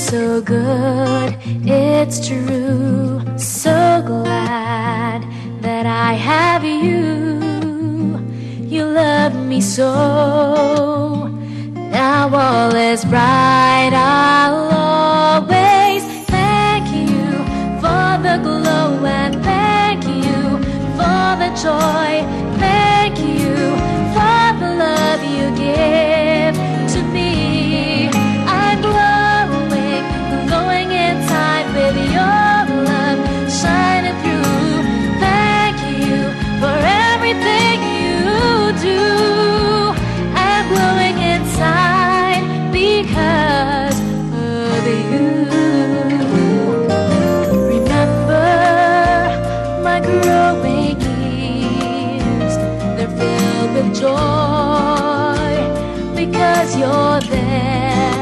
so good, it's true. So glad that I have you. You love me so. Now all is bright, I'll always thank you for the glow, and thank you for the joy. Thank you for the love you give to me. I'm glowing, glowing inside with your love shining through. Thank you for everything you do. I'm glowing inside because of you. Remember my growing years, they're filled with joy because you're there.